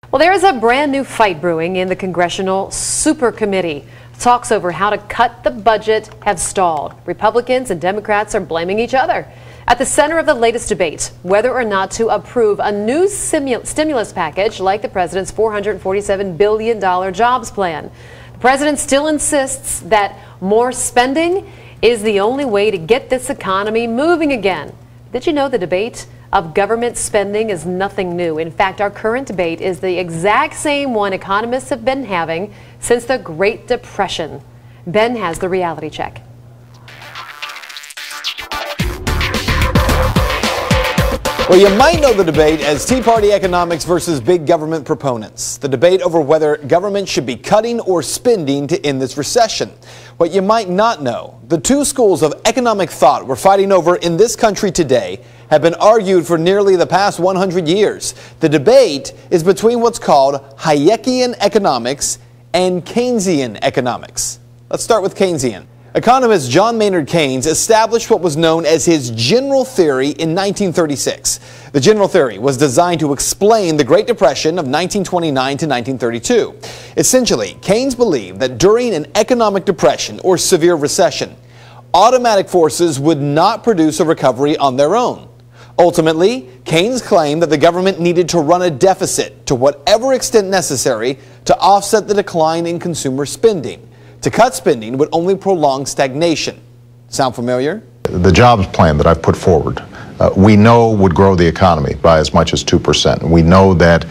Well, there is a brand new fight brewing in the Congressional Super Committee. Talks over how to cut the budget have stalled. Republicans and Democrats are blaming each other. At the center of the latest debate, whether or not to approve a new stimulus package like the president's $447 billion jobs plan. The president still insists that more spending is the only way to get this economy moving again. Did you know the debate of government spending is nothing new? In fact, our current debate is the exact same one economists have been having since the Great Depression. Ben has the reality check. Well, you might know the debate as Tea Party economics versus big government proponents. The debate over whether government should be cutting or spending to end this recession. What you might not know, the two schools of economic thought we're fighting over in this country today have been argued for nearly the past 100 years. The debate is between what's called Hayekian economics and Keynesian economics. Let's start with Keynesian. Economist John Maynard Keynes established what was known as his general theory in 1936. The general theory was designed to explain the Great Depression of 1929 to 1932. Essentially, Keynes believed that during an economic depression or severe recession, automatic forces would not produce a recovery on their own. Ultimately, Keynes claimed that the government needed to run a deficit to whatever extent necessary to offset the decline in consumer spending. To cut spending would only prolong stagnation. Sound familiar? The jobs plan that I've put forward, we know would grow the economy by as much as 2%. We know that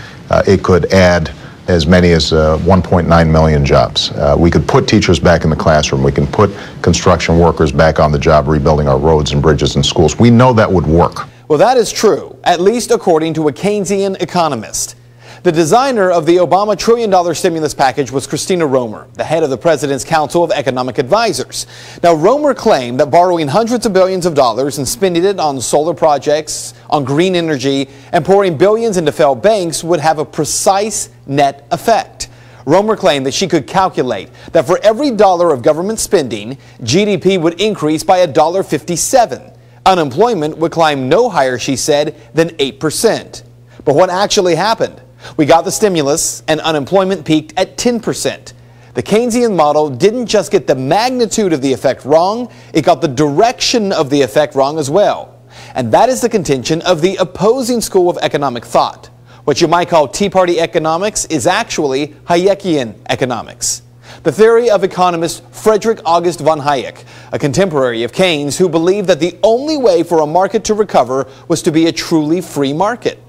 it could add as many as 1.9 million jobs. We could put teachers back in the classroom. We can put construction workers back on the job rebuilding our roads and bridges and schools. We know that would work. Well, that is true, at least according to a Keynesian economist. The designer of the Obama $1 trillion stimulus package was Christina Romer, the head of the President's Council of Economic Advisors. Now, Romer claimed that borrowing hundreds of billions of dollars and spending it on solar projects, on green energy, and pouring billions into failed banks would have a precise net effect. Romer claimed that she could calculate that for every dollar of government spending, GDP would increase by $1.57. Unemployment would climb no higher, she said, than 8%. But what actually happened? We got the stimulus and unemployment peaked at 10%. The Keynesian model didn't just get the magnitude of the effect wrong, it got the direction of the effect wrong as well. And that is the contention of the opposing school of economic thought. What you might call Tea Party economics is actually Hayekian economics. The theory of economist Friedrich August von Hayek, a contemporary of Keynes who believed that the only way for a market to recover was to be a truly free market.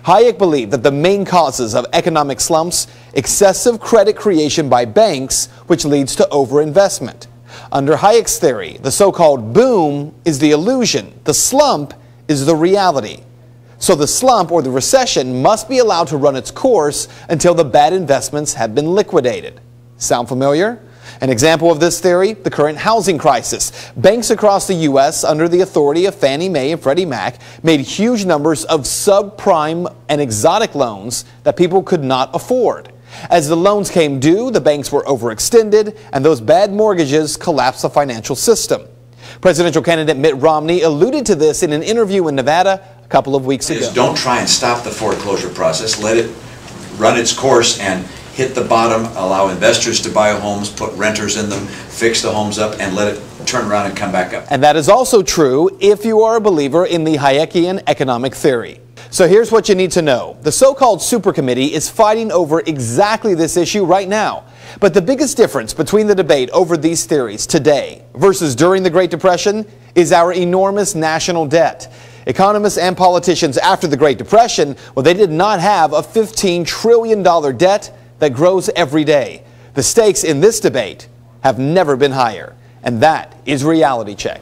Hayek believed that the main causes of economic slumps, excessive credit creation by banks, which leads to overinvestment. Under Hayek's theory, the so-called boom is the illusion, the slump is the reality. So the slump or the recession must be allowed to run its course until the bad investments have been liquidated. Sound familiar? An example of this theory, the current housing crisis. Banks across the U.S. under the authority of Fannie Mae and Freddie Mac made huge numbers of subprime and exotic loans that people could not afford. As the loans came due, the banks were overextended and those bad mortgages collapsed the financial system. Presidential candidate Mitt Romney alluded to this in an interview in Nevada a couple of weeks ago. Don't try and stop the foreclosure process. Let it run its course and hit the bottom, allow investors to buy homes, put renters in them, fix the homes up, and let it turn around and come back up. And that is also true if you are a believer in the Hayekian economic theory. So here's what you need to know. The so-called Super Committee is fighting over exactly this issue right now. But the biggest difference between the debate over these theories today versus during the Great Depression is our enormous national debt. Economists and politicians after the Great Depression, well, they did not have a $15 trillion debt that grows every day. The stakes in this debate have never been higher. And that is Reality Check.